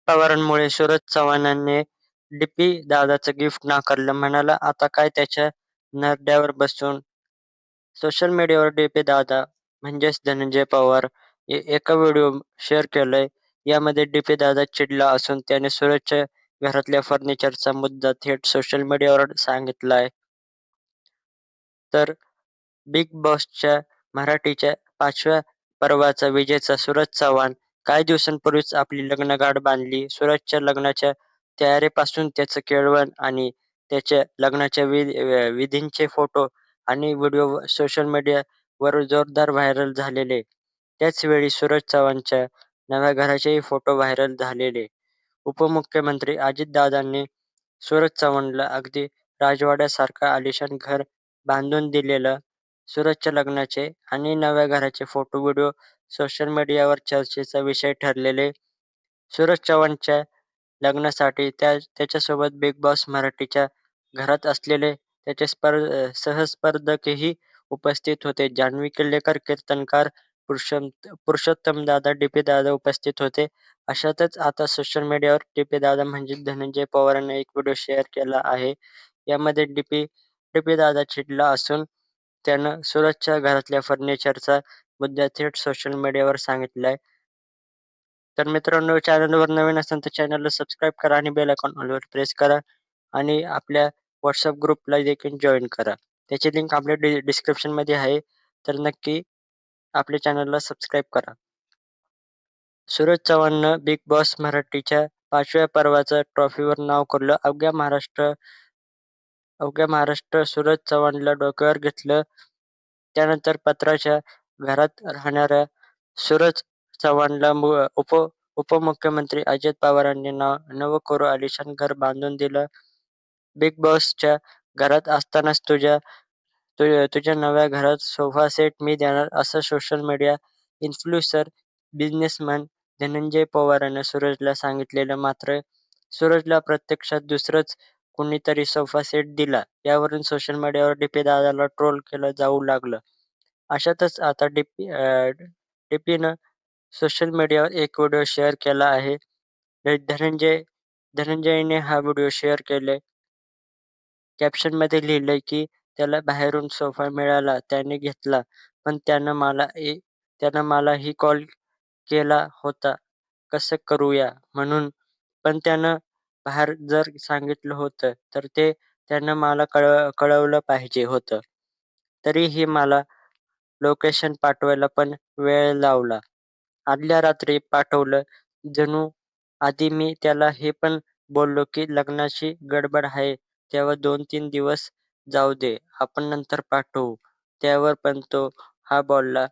पवारांमुळे Suraj चव्हाणांनी DP दादाचं gift नाकारलं. म्हणाला, "आता काय त्याच्या नरड्यावर बसून." सोशल मीडियावर डीपी दादा म्हणजेच धनंजय पवार एका व्हिडिओ शेअर केलाय. यामध्ये डीपी दादा चिडला असून त्याने सूरजच्या घरातल्या फर्निचरचा मुद्दा थेट सोशल मीडियावर सांगितलाय. तर बिग बॉसच्या मराठीच्या 5व्या पर्वाचा विजेता सूरज चव्हाण काही दिवसांपूर्वीच आपली लग्नगाठ बांधली. सूरजच्या लग्नाच्या तयारीपासून त्याचं केळवण आणि त्याच्या लग्नाच्या विधींचे फोटो आणि व्हिडिओ सोशल मीडियावर जोरदार व्हायरल झालेले. त्याच वेळी सूरज चव्हाणच्या नव्या घराचेही फोटो व्हायरल झालेले. उपमुख्यमंत्री अजितदादांनी सूरज चव्हाणला अगदी राजवाड्यासारखं आलिशान घर बांधून दिलेलं. सूरजच्या लग्नाचे आणि नव्या घराचे फोटो व्हिडिओ सोशल मीडियावर चर्चेचा विषय ठरलेले. सूरज चव्हाणच्या लग्नासाठी त्याच्यासोबत बिग बॉस मराठीच्या घरात असलेले त्याचे सहस्पर्धकही उपस्थित होते. जान्हवी किल्लेकर, कीर्तनकार पुरुषोत्तमदादा, डीपी-दादा उपस्थित होते. अशातच आता सोशल मीडियावर डीपी-दादा म्हणजेच धनंजय पवारांनी एक व्हिडिओ शेअर केला आहे. यामध्ये डीपी-दादा चिडला असून त्यानं सूरजच्या घरातल्या फर्निचरचा मुद्दा थेट सोशल मीडियावर सांगितलाय. तर मित्रांनो, चॅनलवर नवीन असाल तर चॅनलला सबस्क्राईब करा आणि बेल आयकॉन ऑलवर प्रेस करा आणि आपल्या WhatsApp ग्रुपला देखील जॉइन करा. त्याची लिंक आपल्या डिस्क्रिप्शनमध्ये आहे. तर नक्की आपल्या चॅनलला सबस्क्राईब करा. सूरज चव्हाणनं बिग बॉस मराठीच्या 5व्या पर्वाचं ट्रॉफीवर नाव कोरलं. अवघ्या महाराष्ट्र सूरज चव्हाणला डोक्यावर घेतलं. त्यानंतर पत्र्याच्या घरात राहणाऱ्या सूरज चव्हाणला उपमुख्यमंत्री अजित पवारांनी नवं कोरं आलिशान घर बांधून दिलं. बिग बॉसच्या घरात असतानाच तुझ्या नव्या घरात सोफा सेट मी देणार असं social media influencer, businessman Dhananjay पवारांनी सूरजला सांगितलेलं. मात्र सूरजला प्रत्यक्षात दुसरंच कुणीतरी सोफा सेट दिला. यावरून सोशल मीडियावर डीपी-दादाला ट्रोल केलं जाऊ लागलं. अशातच आता डीपीनं सोशल मीडियावर एक व्हिडिओ शेअर केला आहे. धनंजयने हा व्हिडिओ शेअर केलाय. कॅप्शनमध्ये लिहिलंय की त्याला बाहेरून सोफा मिळाला, त्याने घेतला. पण त्यानं मलाही कॉल केला होता कसं करूया म्हणून. पण त्यानं बाहेर जर सांगितलं होतं तर ते त्यानं मला कळवलं पाहिजे होतं. तरीही मला लोकेशन पाठवायला पण वेळ लावला. आदल्या रात्री पाठवलं. जणू आधी मी त्याला हे पण बोललो की लग्नाची गडबड आहे तेव्हा 2-3 दिवस जाऊ दे, आपण नंतर पाठवू. त्यावर पण तो हा बोलला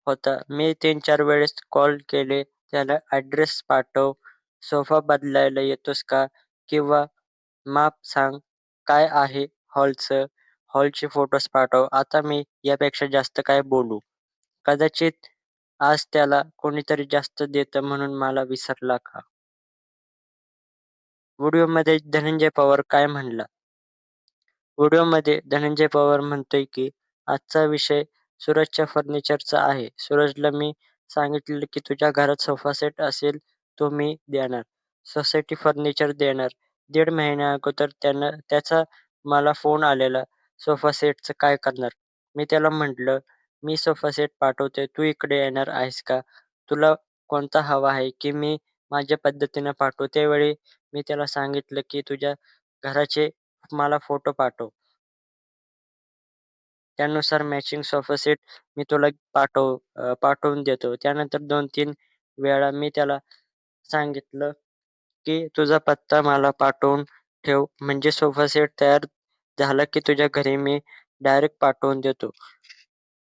होता. मी 3-4 वेळेस कॉल केले त्याला, ॲड्रेस पाठव, सोफा बदलायला येतोस का? किंवा माप सांग काय आहे हॉलचं, हॉलचे फोटोज पाठव. आता मी यापेक्षा जास्त काय बोलू? कदाचित आज त्याला कोणीतरी जास्त देतं म्हणून मला विसरला का? व्हिडिओमध्ये धनंजय पवार काय म्हणला? व्हिडिओमध्ये धनंजय पवार म्हणतोय की आजचा विषय सूरजच्या फर्निचरचा आहे. सूरजला मी सांगितलेलं की तुझ्या घरात सोफा सेट असेल तो मी देणार. सोसायटी फर्निचर देणार. 1.5 महिन्या अगोदर त्याचा मला फोन आलेला, सोफा सेटचं काय करणार? मी त्याला म्हटलं, मी सोफा सेट पाठवतोय, तू इकडे येणार आहेस का? तुला कोणता हवा आहे की मी माझ्या पद्धतीनं पाठवू? त्यावेळी मी त्याला सांगितलं की तुझ्या घराचे मला फोटो पाठव. त्यानुसार मॅचिंग सोफा सेट मी तुला पाठवून देतो. त्यानंतर 2-3 वेळा मी त्याला सांगितलं की तुझा पत्ता मला पाठवून ठेव, म्हणजे सोफा सेट तयार झाला की तुझ्या घरी मी डायरेक्ट पाठवून देतो.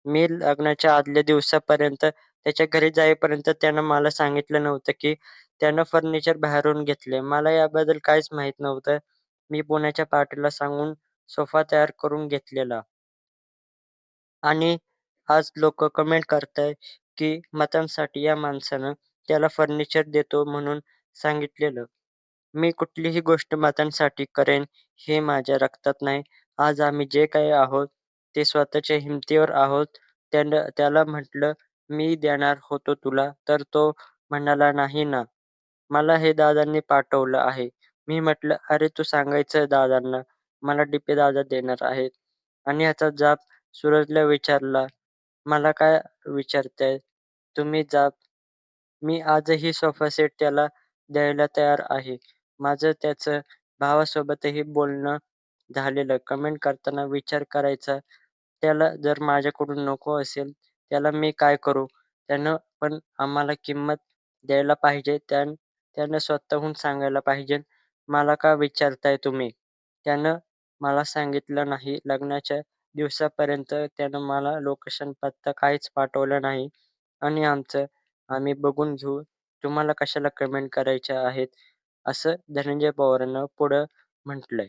मी लग्नाच्या आदल्या दिवसापर्यंत त्याच्या घरी जाईपर्यंत त्यानं मला सांगितलं नव्हतं की त्यानं फर्निचर बाहेरून घेतलंय. मला याबद्दल काहीच माहीत नव्हतं. मी पुण्याच्या पार्टीला सांगून सोफा तयार करून घेतलेला. आणि आज लोकं कमेंट करतायत की मतांसाठी या माणसानं त्याला फर्निचर देतो म्हणून सांगितलेलं. मी कुठलीही गोष्ट मतांसाठी करेन हे माझ्या रक्तात नाही. आज आम्ही जे काही आहोत ते स्वतःच्या हिमतीवर आहोत. त्याला म्हटलं, मी देणार होतो तुला, तर तो म्हणाला नाही ना. मला हे दादांनी पाठवलं आहे. मी म्हटलं, "अरे तू सांगायचं दादांना, मला डी दादा देणार आहेत." आणि ह्याचा जाब सूरजला विचारला, "मला काय विचारताय? तुम्ही जा." मी आजही सोफा सेट त्याला द्यायला तयार आहे. माझं त्याचं भावासोबतही बोलणं झालेलं. कमेंट करताना विचार करायचा, त्याला जर माझ्याकडून नको असेल, त्याला मी काय करू? त्यानं पण आम्हाला किंमत द्यायला पाहिजे. त्यानं स्वतःहून सांगायला पाहिजे, "मला का विचारताय तुम्ही?" त्यानं मला सांगितलं नाही. लग्नाच्या दिवसापर्यंत त्यानं मला लोकेशन, पत्ता काहीच पाठवलं नाही आणि आमचं आम्ही बघून घेऊ. तुम्हाला कशाला कमेंट करायच्या आहेत, असं धनंजय पवारांनी पुढं म्हटलंय.